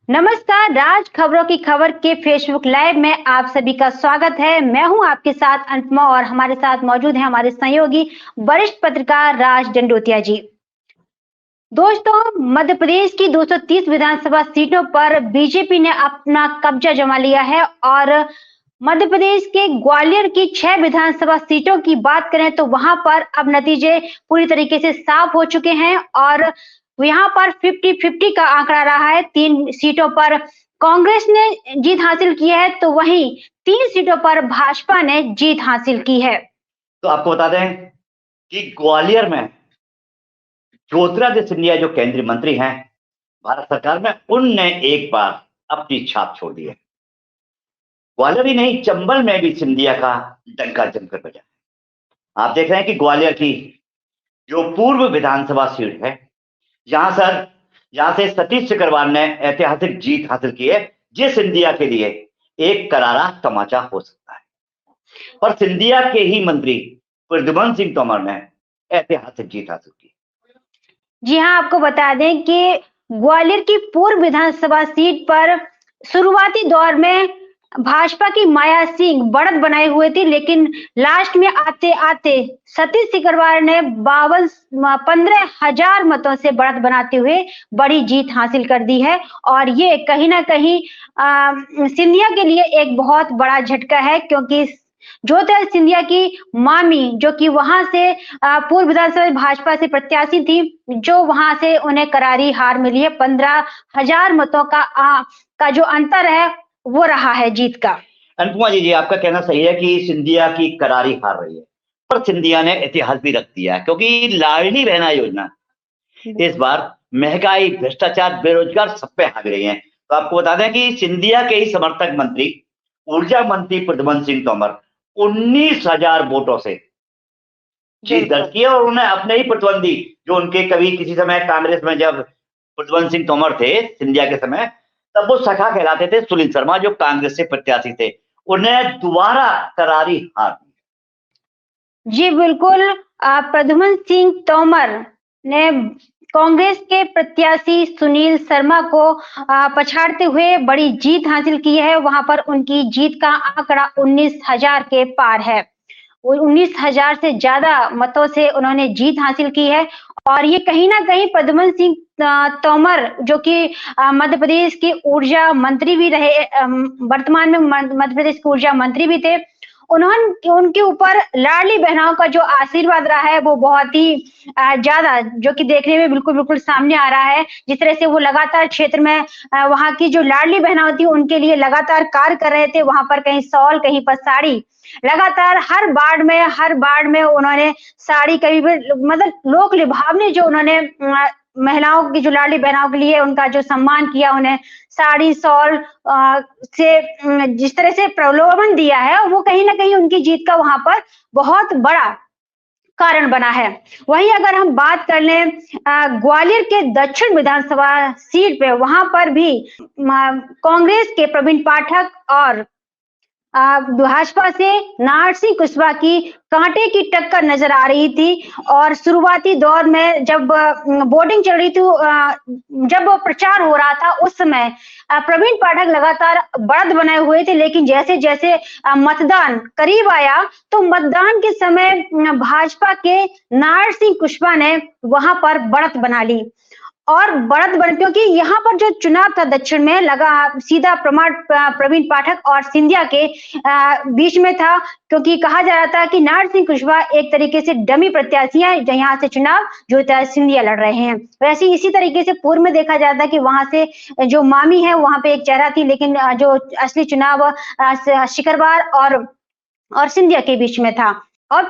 नमस्कार, राज खबरों की खबर के फेसबुक लाइव में आप सभी का स्वागत है। मैं हूं आपके साथ अनुपमा और हमारे साथ मौजूद हैं हमारे सहयोगी वरिष्ठ पत्रकार राज डंडोतिया जी। दोस्तों, मध्य प्रदेश की 230 विधानसभा सीटों पर बीजेपी ने अपना कब्जा जमा लिया है और मध्य प्रदेश के ग्वालियर की 6 विधानसभा सीटों की बात करें तो वहां पर अब नतीजे पूरी तरीके से साफ हो चुके हैं और यहाँ पर 50-50 का आंकड़ा रहा है। 3 सीटों पर कांग्रेस ने जीत हासिल की है तो वहीं 3 सीटों पर भाजपा ने जीत हासिल की है। तो आपको बता दें कि ग्वालियर में ज्योतिरादित्य सिंधिया जो केंद्रीय मंत्री हैं भारत सरकार में, उनने एक बार अपनी छाप छोड़ दी है। ग्वालियर ही नहीं, चंबल में भी सिंधिया का डंका जमकर बजा। आप देख रहे हैं कि ग्वालियर की जो पूर्व विधानसभा सीट है, यहां से सतीश सिकरवार ने ऐतिहासिक जीत हासिल की है, जिस सिंधिया के लिए एक करारा तमाचा हो सकता है। पर सिंधिया के ही मंत्री प्रद्युम्न सिंह तोमर ने ऐतिहासिक जीत हासिल की। जी हाँ, आपको बता दें कि ग्वालियर की पूर्व विधानसभा सीट पर शुरुआती दौर में भाजपा की माया सिंह बढ़त बनाए हुए थी, लेकिन लास्ट में आते आते सतीश सिकरवार ने 15,000 मतों से बढ़त बनाते हुए बड़ी जीत हासिल कर दी है और ये कहीं ना कहीं सिंधिया के लिए एक बहुत बड़ा झटका है, क्योंकि ज्योतिरादित्य सिंधिया की मामी जो कि वहां से पूर्व विधानसभा भाजपा से प्रत्याशी थी, जो वहां से उन्हें करारी हार मिली है। 15,000 मतों का जो अंतर है वो रहा है जीत का। अनुपमा जी, आपका कहना सही है कि सिंधिया की करारी हार रही है, पर सिंधिया ने इतिहास भी रख दिया है, क्योंकि लाडली बहना योजना इस बार महंगाई, भ्रष्टाचार, बेरोजगार सब पे हावी रही है। तो आपको बता दें कि सिंधिया के ही समर्थक मंत्री, ऊर्जा मंत्री प्रद्युम्न सिंह तोमर 19,000 वोटों से जीत दर्ज की है और उन्हें अपने ही प्रतिद्वंदी, जो उनके कभी किसी समय कांग्रेस में जब प्रद्युम्न सिंह तोमर थे सिंधिया के समय, तब वो सखा कहलाते थे, सुनील शर्मा जो कांग्रेस से प्रत्याशी थे, उन्हें दोबारा करारी हार दी। जी बिल्कुल, प्रद्युम्न सिंह तोमर ने कांग्रेस के प्रत्याशी सुनील शर्मा को पछाड़ते हुए बड़ी जीत हासिल की है। वहां पर उनकी जीत का आंकड़ा 19,000 के पार है। 19,000 से ज्यादा मतों से उन्होंने जीत हासिल की है और ये कहीं ना कहीं प्रद्युम्न सिंह तोमर जो कि मध्य प्रदेश के ऊर्जा मंत्री भी रहे, वर्तमान में मध्य प्रदेश के ऊर्जा मंत्री भी थे, उन्होंने उनके ऊपर लाडली बहनाओं का जो आशीर्वाद रहा है वो बहुत ही ज्यादा, जो कि देखने में बिल्कुल बिल्कुल सामने आ रहा है। जिस तरह से वो लगातार क्षेत्र में वहां की जो लाडली बहनाओं थी उनके लिए लगातार कार्य कर रहे थे, वहां पर कहीं शॉल कहीं पर साड़ी, लगातार हर बाड़ में उन्होंने साड़ी, कभी भी मतलब लोक लुभावनी जो उन्होंने महिलाओं की, जो लाडली बहनाओं के लिए उनका जो सम्मान किया, उन्हें साड़ी शॉल से जिस तरह से प्रलोभन दिया है, वो कहीं ना कहीं उनकी जीत का वहां पर बहुत बड़ा कारण बना है। वहीं अगर हम बात कर लें ग्वालियर के दक्षिण विधानसभा सीट पे, वहां पर भी कांग्रेस के प्रवीण पाठक और भाजपा से नारायण सिंह कुशवाहा की कांटे की टक्कर नजर आ रही थी और शुरुआती दौर में जब वोटिंग चल रही थी, जब प्रचार हो रहा था, उस समय प्रवीण पाठक लगातार बढ़त बनाए हुए थे, लेकिन जैसे जैसे मतदान करीब आया तो मतदान के समय भाजपा के नारायण सिंह कुशवाहा ने वहां पर बढ़त बना ली और बढ़त बन, क्योंकि यहाँ पर जो चुनाव था दक्षिण में लगा सीधा प्रमाण प्रवीण पाठक और सिंधिया के बीच में था, क्योंकि कहा जा रहा था कि नारायण सिंह कुशवाहा एक तरीके से डमी प्रत्याशी है, यहाँ से चुनाव ज्योतिरादित्य सिंधिया लड़ रहे हैं। वैसे इसी तरीके से पूर्व में देखा जाता कि वहां से जो मामी है वहां पे एक चेहरा थी, लेकिन जो असली चुनाव सिकरवार और सिंधिया के बीच में था। और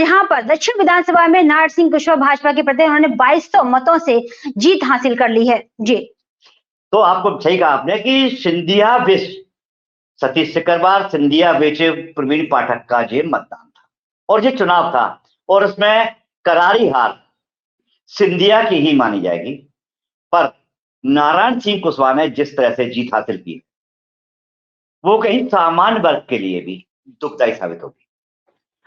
यहाँ पर दक्षिण विधानसभा में नारायण सिंह कुशवाहा भाजपा के प्रति उन्होंने 2200 मतों से जीत हासिल कर ली है। जी, तो आपको सही कहा आपने कि सिंधिया विश सतीश सिकरवार, सिंधिया विश प्रवीण पाठक का ये मतदान था और ये चुनाव था, और उसमें करारी हार सिंधिया की ही मानी जाएगी। पर नारायण सिंह कुशवाहा ने जिस तरह से जीत हासिल की, वो कहीं सामान्य वर्ग के लिए भी दुखदायी साबित होगी।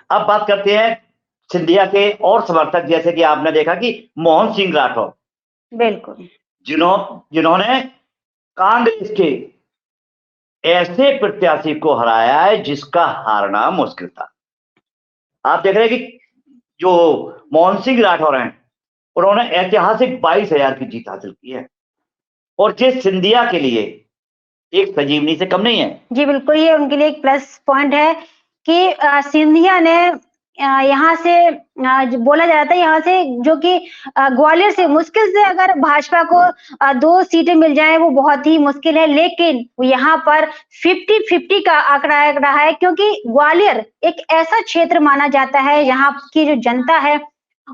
अब बात करते हैं सिंधिया के और समर्थक, जैसे कि आपने देखा कि मोहन सिंह राठौर, बिल्कुल, जिन्होंने कांग्रेस के ऐसे प्रत्याशी को हराया है जिसका हारना मुश्किल था। आप देख रहे हैं कि जो मोहन सिंह राठौर हैं, उन्होंने ऐतिहासिक 22,000 की जीत हासिल की है और जिस सिंधिया के लिए एक संजीवनी से कम नहीं है। जी बिल्कुल, ये उनके लिए एक प्लस पॉइंट है कि सिंधिया ने यहाँ से बोला जा रहा था, यहाँ से जो कि ग्वालियर से मुश्किल से अगर भाजपा को 2 सीटें मिल जाए वो बहुत ही मुश्किल है, लेकिन यहाँ पर 50-50 का आंकड़ा रहा है, क्योंकि ग्वालियर एक ऐसा क्षेत्र माना जाता है यहाँ की जो जनता है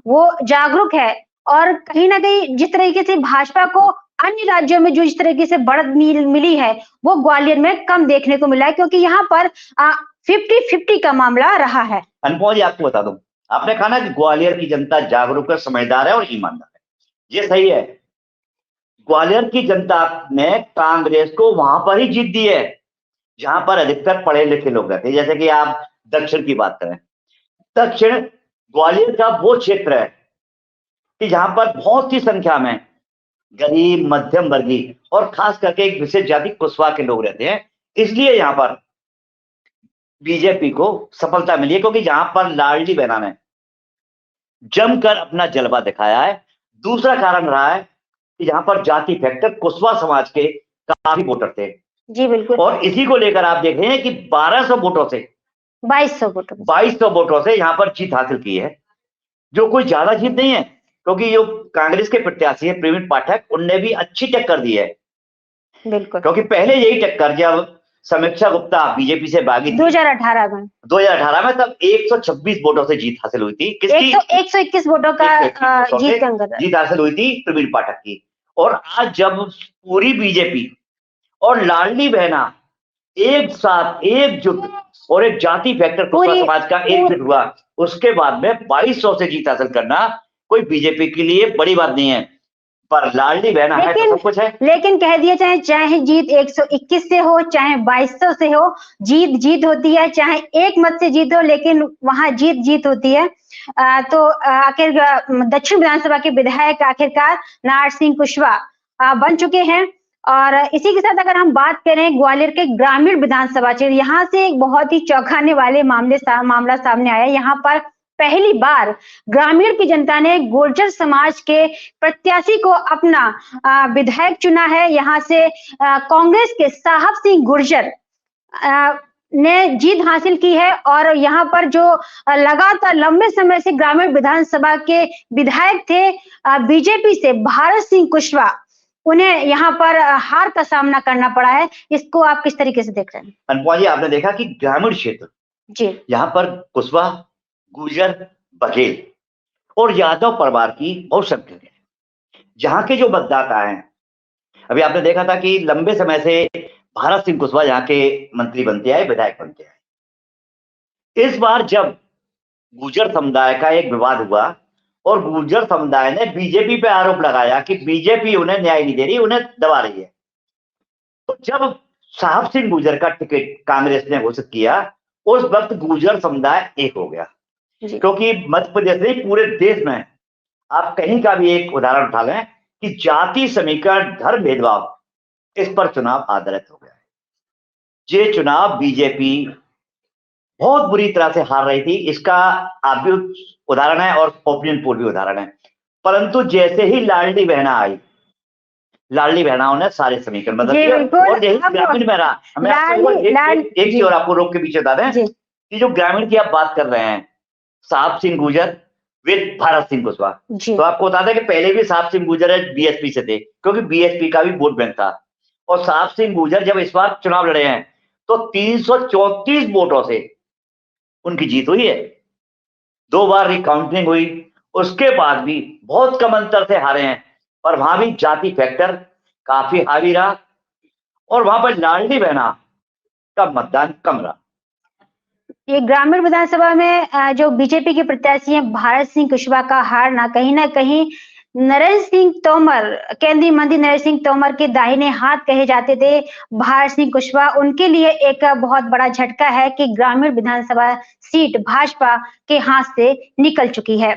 वो जागरूक है और कहीं ना कहीं जिस तरीके से भाजपा को अन्य राज्यों में जो इस तरीके से बढ़त मिली है वो ग्वालियर में कम देखने को मिला है, क्योंकि यहाँ पर 50-50 का मामला रहा है। अनुपमा जी, आपको बता दूं, आपने कहा ना कि ग्वालियर की जनता जागरूक है, समझदार है और ईमानदार है। ये सही है। ग्वालियर की जनता ने कांग्रेस को वहां पर ही जीत दी है जहां पर अधिकतर पढ़े लिखे लोग रहते हैं। जैसे कि आप दक्षिण की बात करें, दक्षिण ग्वालियर का वो क्षेत्र है कि जहां पर बहुत सी संख्या में गरीब, मध्यम वर्गीय और खास करके एक विशेष जाति कुशवाहा के लोग रहते हैं। इसलिए यहां पर बीजेपी को सफलता मिली है, क्योंकि यहां पर लाडली बहना ने जमकर अपना जलवा दिखाया है। दूसरा कारण रहा है कि यहां पर जाति फैक्टर कुशवाहा समाज के काफी वोटर थे। जी बिल्कुल, और इसी को लेकर आप देख रहे हैं कि 1200 वोटों से 2200 वोटों से यहां पर जीत हासिल की है, जो कोई ज्यादा जीत नहीं है, क्योंकि जो कांग्रेस के प्रत्याशी है प्रवीण पाठक, उनने भी अच्छी टक्कर दी है। बिल्कुल, क्योंकि पहले यही टक्कर जब समीक्षा गुप्ता बीजेपी से भागी थी 2018 में तब 126 वोटों से जीत हासिल हुई थी। किसकी? 121 वोटों का जीत हासिल हुई थी प्रवीण पाठक की। और आज जब पूरी बीजेपी और लाडली बहना एक साथ एकजुट और एक जाति फैक्टर कुशवाहा समाज का एकजुट हुआ, उसके बाद में 2200 से जीत हासिल करना कोई बीजेपी के लिए बड़ी बात नहीं है, पर लाडली बहना है तो सब कुछ है। लेकिन कह दिया चाहे जीत 121 से हो चाहे 2200 से हो, जीत होती है, चाहे एक मत से जीत हो, लेकिन वहां जीत होती है। तो आखिर दक्षिण विधानसभा के विधायक आखिरकार नारायण सिंह कुशवाहा बन चुके हैं। और इसी के साथ अगर हम बात करें ग्वालियर के ग्रामीण विधानसभा क्षेत्र, यहाँ से एक बहुत ही चौंकाने वाले मामला सामने आया। यहाँ पर पहली बार ग्रामीण की जनता ने गुर्जर समाज के प्रत्याशी को अपना विधायक चुना है। यहाँ से कांग्रेस के साहब सिंह गुर्जर ने जीत हासिल की है और यहाँ पर जो लगातार लंबे समय से ग्रामीण विधानसभा के विधायक थे बीजेपी से भारत सिंह कुशवाहा, उन्हें यहाँ पर हार का सामना करना पड़ा है। इसको आप किस तरीके से देख रहे हैं? अनुपमा जी, आपने देखा कि ग्रामीण क्षेत्र जी यहाँ पर कुशवाहा, गुर्जर, बघेल और यादव परिवार की बहुत संख्या है। जहां के जो मतदाता हैं, अभी आपने देखा था कि लंबे समय से भारत सिंह कुशवाहा यहाँ के मंत्री बनते आए, विधायक बनते आए। इस बार जब गुर्जर समुदाय का एक विवाद हुआ और गुर्जर समुदाय ने बीजेपी पे आरोप लगाया कि बीजेपी उन्हें न्याय नहीं दे रही, उन्हें दबा रही है, तो जब साहब सिंह गुर्जर का टिकट कांग्रेस ने घोषित किया, उस वक्त गुर्जर समुदाय एक हो गया। क्योंकि मध्य प्रदेश नहीं, पूरे देश में आप कहीं का भी एक उदाहरण उठा लें कि जाति समीकरण, धर्म भेदभाव, इस पर चुनाव आधारित हो गया है। ये चुनाव बीजेपी बहुत बुरी तरह से हार रही थी, इसका आप भी उदाहरण है और ओपिनियन पोल भी उदाहरण है। परंतु जैसे ही लाडली बहना आई, लाडली बहनाओं ने सारे समीकरण बदल दिए और यही ग्रामीण में रहा। हमें एक चीज और आपको रोक के पीछे बता दें कि जो ग्रामीण की आप बात कर रहे हैं, साहब सिंह गुर्जर विद भारत सिंह कुशवाहा, तो आपको बता दें कि पहले भी साहब सिंह गुर्जर बीएसपी से थे, क्योंकि बीएसपी का भी वोट बैंक था। और साहब सिंह गुर्जर जब इस बार चुनाव लड़े हैं तो 334 वोटों से उनकी जीत हुई है। 2 बार रिकाउंटिंग हुई, उसके बाद भी बहुत कम अंतर से हारे हैं, पर वहां भी जाति फैक्टर काफी हावी रहा और वहां पर लाडली बहना का मतदान कम रहा। ये ग्रामीण विधानसभा में जो बीजेपी के प्रत्याशी हैं भारत सिंह कुशवाहा का हारना कहीं ना कहीं नरेंद्र सिंह तोमर, केंद्रीय मंत्री नरेंद्र सिंह तोमर के दाहिने हाथ कहे जाते थे भारत सिंह कुशवाहा, उनके लिए एक बहुत बड़ा झटका है कि ग्रामीण विधानसभा सीट भाजपा के हाथ से निकल चुकी है।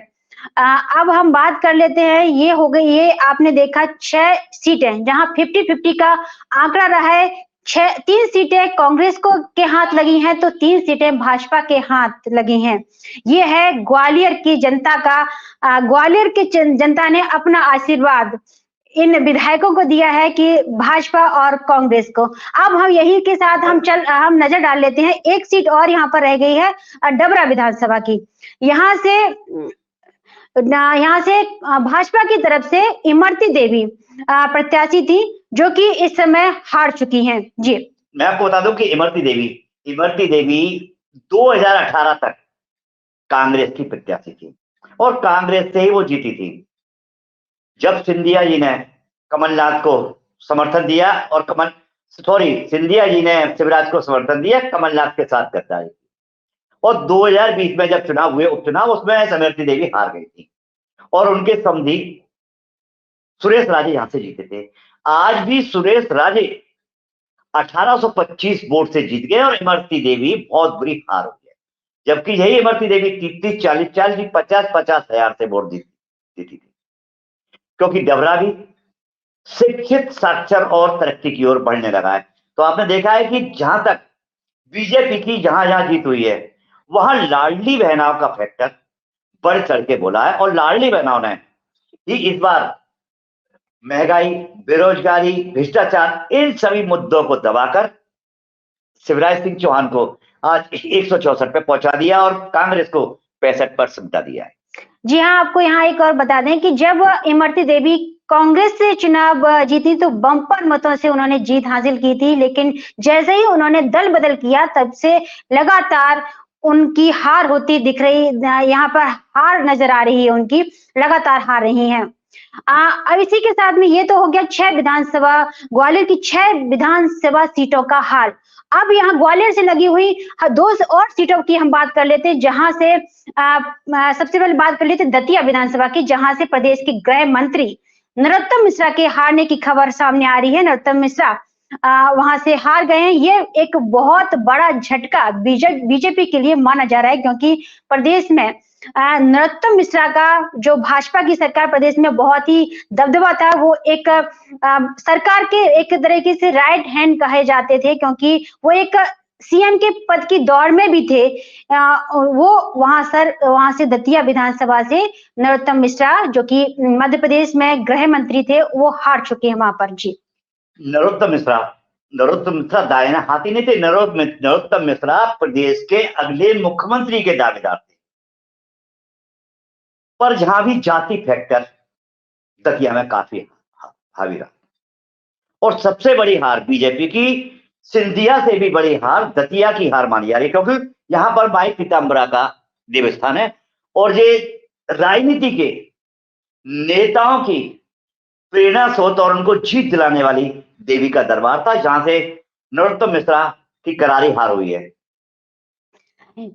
अब हम बात कर लेते हैं, ये हो गई, ये आपने देखा 6 सीटें जहां 50-50 का आंकड़ा रहा है। 3 सीटें कांग्रेस को के हाथ लगी हैं तो 3 सीटें भाजपा के हाथ लगी हैं। ये है ग्वालियर की जनता का, ग्वालियर की जनता ने अपना आशीर्वाद इन विधायकों को दिया है कि भाजपा और कांग्रेस को। अब हम यही के साथ हम नजर डाल लेते हैं, एक सीट और यहाँ पर रह गई है डबरा विधानसभा की। यहाँ से भाजपा की तरफ से इमरती देवी प्रत्याशी थी, जो कि इस समय हार चुकी हैं। जी, मैं आपको बता दूं कि इमरती देवी 2018 तक कांग्रेस की प्रत्याशी थी और कांग्रेस से ही वो जीती थी। जब सिंधिया जी ने कमलनाथ को समर्थन दिया और सिंधिया जी ने शिवराज को समर्थन दिया, कमलनाथ के साथ गद्दारी की। और 2020 में जब चुनाव हुए, उपचुनाव, उसमें इमरती देवी हार गई थी और उनके समधी सुरेश राजे यहां से जीते थे। आज भी सुरेश राजे 1825 वोट से जीत गए और इमरती देवी बहुत बुरी हार हो गई, जबकि यही इमरती देवी 30-40, 50-50 हजार से वोट जीती थी। क्योंकि डबरा भी शिक्षित, साक्षर और तरक्की की ओर बढ़ने लगा है। तो आपने देखा है कि जहां तक बीजेपी की जहां जहां जीत हुई है, वहां लाडली बहनाओं का फैक्टर बढ़ चढ़ के बोला है और लाडली बहनाओं ने ही इस बार महंगाई, बेरोजगारी, भ्रष्टाचार, इन सभी मुद्दों को दबाकर शिवराज सिंह चौहान को आज 164 पे पहुंचा दिया और कांग्रेस को 65 पर समझा दिया है। जी हाँ, आपको यहाँ एक और बता दें कि जब इमरती देवी कांग्रेस से चुनाव जीती तो बम्पर मतों से उन्होंने जीत हासिल की थी, लेकिन जैसे ही उन्होंने दल बदल किया तब से लगातार उनकी हार होती दिख रही, यहाँ पर हार नजर आ रही है, उनकी लगातार हार रही हैं। अब इसी के साथ में ये तो हो गया 6 विधानसभा, ग्वालियर की 6 विधानसभा सीटों का हाल। अब यहाँ ग्वालियर से लगी हुई 2 और सीटों की हम बात कर लेते हैं, जहां से सबसे पहले बात कर लेते हैं दतिया विधानसभा की, जहां से प्रदेश के गृह मंत्री नरोत्तम मिश्रा के हारने की खबर सामने आ रही है। नरोत्तम मिश्रा वहां से हार गए हैं। ये एक बहुत बड़ा झटका बीजेपी के लिए माना जा रहा है, क्योंकि प्रदेश में नरोत्तम मिश्रा का जो भाजपा की सरकार प्रदेश में बहुत ही दबदबा था, वो एक सरकार के एक तरीके से राइट हैंड कहे जाते थे, क्योंकि वो एक सीएम के पद की दौड़ में भी थे। वो वहां से दतिया विधानसभा से नरोत्तम मिश्रा, जो कि मध्य प्रदेश में गृह मंत्री थे, वो हार चुके हैं वहां पर। जी, नरोत्तम मिश्रा दाहिना हाथी नहीं थे। नरोत्तम मिश्रा प्रदेश के अगले मुख्यमंत्री के दावेदार थे, पर जहां भी जाति फैक्टर दतिया में काफी हावी रहा और सबसे बड़ी हार बीजेपी की, सिंधिया से भी बड़ी हार दतिया की हार मानी जा रही है, क्योंकि यहां पर माई पीताम्बरा का देवस्थान है और ये राजनीति के नेताओं की प्रेरणा स्रोत और उनको जीत दिलाने वाली देवी का दरबार था, जहां से नरोत्तम मिश्रा की करारी हार हुई है।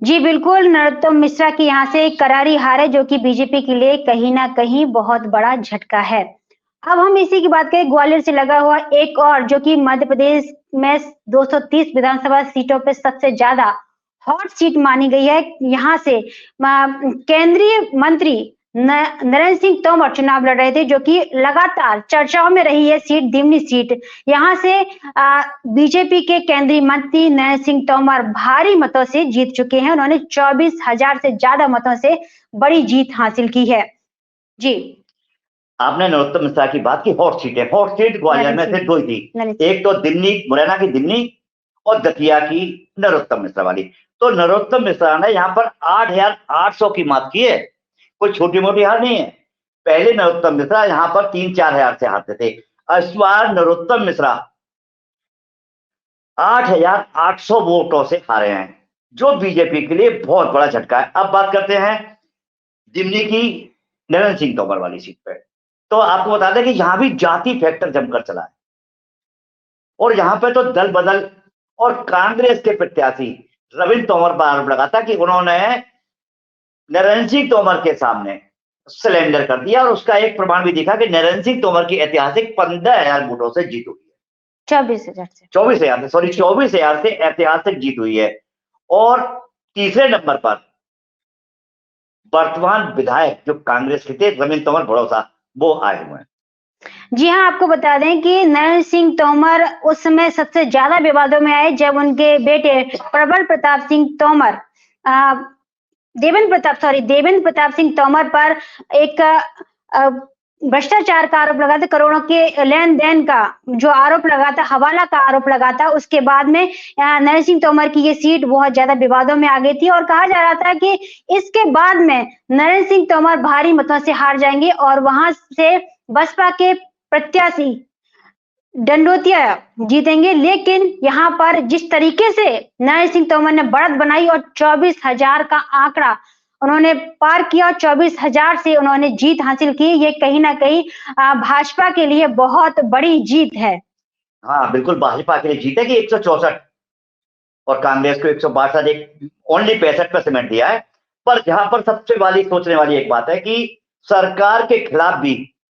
जी बिल्कुल, नरोत्तम मिश्रा की यहाँ से करारी हार है, जो कि बीजेपी के लिए कहीं ना कहीं बहुत बड़ा झटका है। अब हम इसी की बात करें, ग्वालियर से लगा हुआ एक और, जो कि मध्य प्रदेश में 230 विधानसभा सीटों पे सबसे ज्यादा हॉट सीट मानी गई है। यहाँ से केंद्रीय मंत्री नरेंद्र सिंह तोमर चुनाव लड़ रहे थे, जो कि लगातार चर्चाओं में रही है सीट, दिमनी सीट। यहाँ से बीजेपी के केंद्रीय मंत्री नरेंद्र सिंह तोमर भारी मतों से जीत चुके हैं। उन्होंने 24,000 से ज्यादा मतों से बड़ी जीत हासिल की है। जी, आपने नरोत्तम मिश्रा की बात की। हॉट सीट ग्वालियर में से 2 ही थी, एक तो दिमनी, मुरैना की दिमनी, और दतिया की नरोत्तम मिश्रा वाली। तो नरोत्तम मिश्रा ने यहाँ पर 8,800 की मात की है, कोई छोटी मोटी हार नहीं है। पहले नरोत्तम मिश्रा यहाँ पर 3-4 हजार से हारते थे, इस बार नरोत्तम मिश्रा 8,800 वोटों से हारे हैं, जो बीजेपी के लिए बहुत बड़ा झटका है। अब बात करते हैं दिमनी की नरेंद्र सिंह तोमर वाली सीट पे। तो आपको बता दें कि यहां भी जाति फैक्टर जमकर चला है और यहां पे तो दल बदल और कांग्रेस के प्रत्याशी रविंद्र तोमर पर आरोप लगा था कि उन्होंने नरेंद्र सिंह तोमर के सामने सिलेंडर कर दिया, और उसका एक प्रमाण भी दिखा कि नरेंद्र सिंह तोमर की ऐतिहासिक 15,000 वोटों से जीत हुई है। 24,000 से ऐतिहासिक जीत हुई है। और तीसरे नंबर पर वर्तमान विधायक जो कांग्रेस के थे रविंद्र तोमर भड़ौसा, वो आए हुए हैं। जी हाँ, आपको बता दें कि नरेंद्र सिंह तोमर उस समय सबसे ज्यादा विवादों में आए जब उनके बेटे प्रबल प्रताप सिंह तोमर देवेंद्र प्रताप सिंह तोमर पर एक भ्रष्टाचार का आरोप लगा था, करोड़ों के लेन देन का जो आरोप लगा था, हवाला का आरोप लगा था। उसके बाद में नरेंद्र सिंह तोमर की ये सीट बहुत ज्यादा विवादों में आ गई थी और कहा जा रहा था कि इसके बाद में नरेंद्र सिंह तोमर भारी मतों से हार जाएंगे और वहां से बसपा के प्रत्याशी डंडोतिया जीतेंगे। लेकिन यहाँ पर जिस तरीके से नरेंद्र सिंह तोमर ने बढ़त बनाई और 24,000 का आंकड़ा उन्होंने पार किया, 24,000 से उन्होंने जीत हासिल की, ये कहीं ना कहीं भाजपा के लिए बहुत बड़ी जीत है। हाँ बिल्कुल, भाजपा के लिए जीत है कि 164 और कांग्रेस को 162, एक ओनली 65 पर सीमेंट दिया है। पर जहां पर सबसे वाली सोचने वाली एक बात है कि सरकार के खिलाफ भी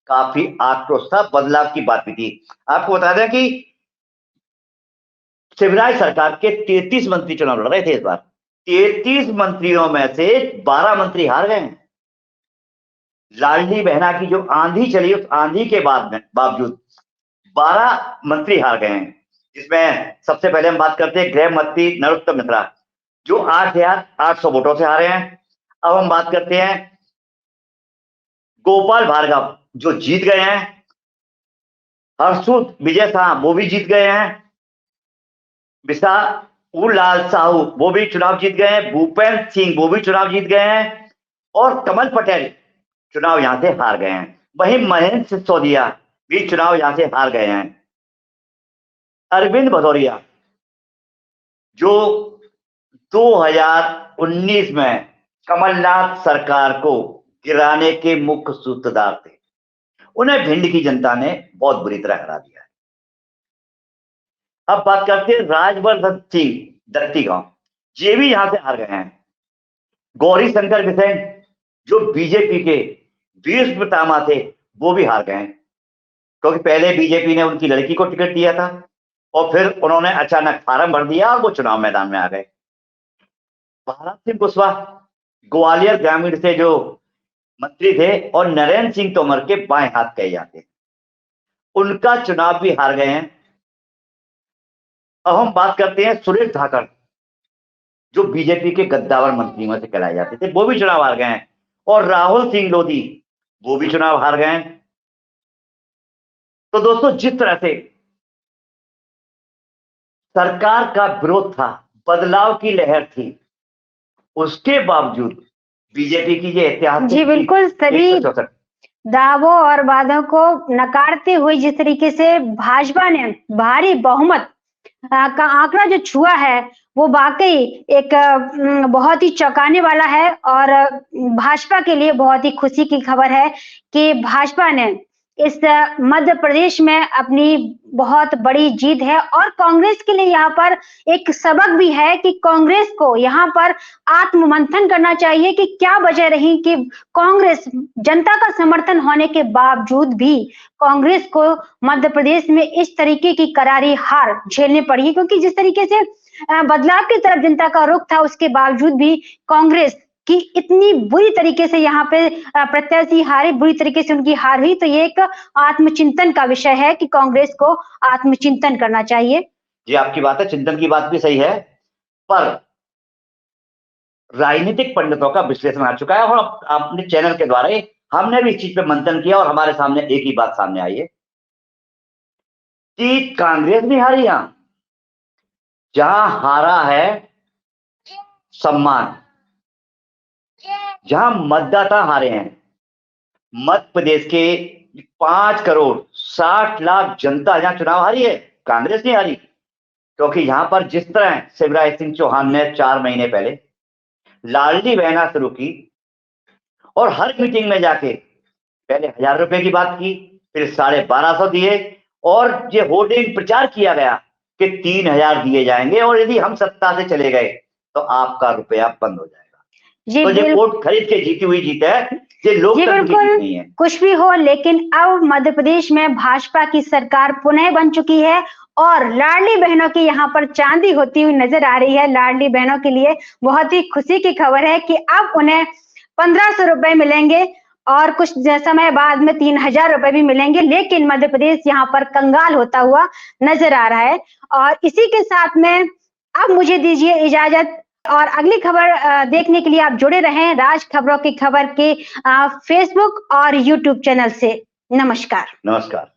काफी आक्रोश था, बदलाव की बात भी थी। आपको बता दें कि शिवराज सरकार के 33 मंत्री चुनाव लड़ रहे थे इस बार। 33 मंत्रियों में से 12 मंत्री हार गए। लाडली बहना की जो आंधी चली, उस आंधी के बावजूद 12 मंत्री हार गए हैं। जिसमें सबसे पहले हम बात करते हैं गृह मंत्री नरोत्तम मिश्रा, जो 8,800 वोटों से हारे हैं। अब हम बात करते हैं गोपाल भार्गव, जो जीत गए हैं। हर्षुद विजय शाह, वो भी जीत गए हैं। विशाल लाल साहू, वो भी चुनाव जीत गए हैं। भूपेंद्र सिंह, वो भी चुनाव जीत गए हैं। और कमल पटेल चुनाव यहां से हार गए हैं। वहीं महेंद्र सिसोदिया भी चुनाव यहां से हार गए हैं। अरविंद भदौरिया, जो 2019 में कमलनाथ सरकार को गिराने के मुख्य सूत्रधार थे, उन्हें भिंड की जनता ने बहुत बुरी तरह हरा दिया है। अब बात करते हैं राजवर्धन सिंह दत्तीगांव, ये भी यहां से हार गए हैं। गौरी शंकर बिसेन, जो बीजेपी के वीर पितामह थे, वो भी हार गए हैं, क्योंकि पहले बीजेपी ने उनकी लड़की को टिकट दिया था और फिर उन्होंने अचानक फार्म भर दिया और वो चुनाव मैदान में आ गए। भारत सिंह कुशवाहा ग्वालियर ग्रामीण से जो मंत्री थे और नरेंद्र सिंह तोमर के बाएं हाथ कहे जाते, उनका चुनाव भी हार गए हैं। अब हम बात करते हैं सुरेश धाकड़, जो बीजेपी के गद्दावर मंत्रियों से कहलाए जाते थे, वो भी चुनाव हार गए हैं। और राहुल सिंह लोधी, वो भी चुनाव हार गए हैं। तो दोस्तों, जिस तरह से सरकार का विरोध था, बदलाव की लहर थी, उसके बावजूद बीजेपी की ये ऐतिहासिक, जी बिल्कुल, सभी दावों और वादों को नकारते हुए जिस तरीके से भाजपा ने भारी बहुमत का आंकड़ा जो छुआ है, वो वाकई एक बहुत ही चौंकाने वाला है और भाजपा के लिए बहुत ही खुशी की खबर है कि भाजपा ने इस मध्य प्रदेश में अपनी बहुत बड़ी जीत है। और कांग्रेस के लिए यहाँ पर एक सबक भी है कि कांग्रेस को यहाँ पर आत्ममंथन करना चाहिए कि क्या वजह रही कि कांग्रेस, जनता का समर्थन होने के बावजूद भी कांग्रेस को मध्य प्रदेश में इस तरीके की करारी हार झेलनी पड़ी, क्योंकि जिस तरीके से बदलाव की तरफ जनता का रुख था, उसके बावजूद भी कांग्रेस कि इतनी बुरी तरीके से यहाँ पे प्रत्याशी हारे, बुरी तरीके से उनकी हार हुई। तो ये एक आत्मचिंतन का विषय है कि कांग्रेस को आत्मचिंतन करना चाहिए। जी, आपकी बात है, चिंतन की बात भी सही है, पर राजनीतिक पंडितों का विश्लेषण आ चुका है और अपने चैनल के द्वारा हमने भी इस चीज पे मंथन किया और हमारे सामने एक ही बात सामने आई है कि कांग्रेस भी हारी। यहां जहां हारा है सम्मान, जहां मतदाता हारे हैं, मध्य प्रदेश के 5,60,00,000 जनता जहां चुनाव हारी है, कांग्रेस नहीं हारी। क्योंकि यहां पर जिस तरह शिवराज सिंह चौहान ने 4 महीने पहले लाडली बहना शुरू की और हर मीटिंग में जाके पहले 1,000 रुपए की बात की, फिर 1250 दिए और ये होर्डिंग प्रचार किया गया कि 3,000 दिए जाएंगे और यदि हम सत्ता से चले गए तो आपका रुपया बंद हो जाएगा। तो ये वोट खरीद के जीती हुई जीत है, ये लोकतंत्र की जीत नहीं है। कुछ भी हो, लेकिन अब मध्य प्रदेश में भाजपा की सरकार पुनः बन चुकी है और लाडली बहनों की यहाँ पर चांदी होती हुई नजर आ रही है। लाडली बहनों के लिए बहुत ही खुशी की खबर है कि अब उन्हें 1500 रुपए मिलेंगे और कुछ समय बाद में 3000 रुपए भी मिलेंगे, लेकिन मध्य प्रदेश यहाँ पर कंगाल होता हुआ नजर आ रहा है। और इसी के साथ में अब मुझे दीजिए इजाजत और अगली खबर देखने के लिए आप जुड़े रहें राज खबरों की खबर के फेसबुक और यूट्यूब चैनल से। नमस्कार। नमस्कार।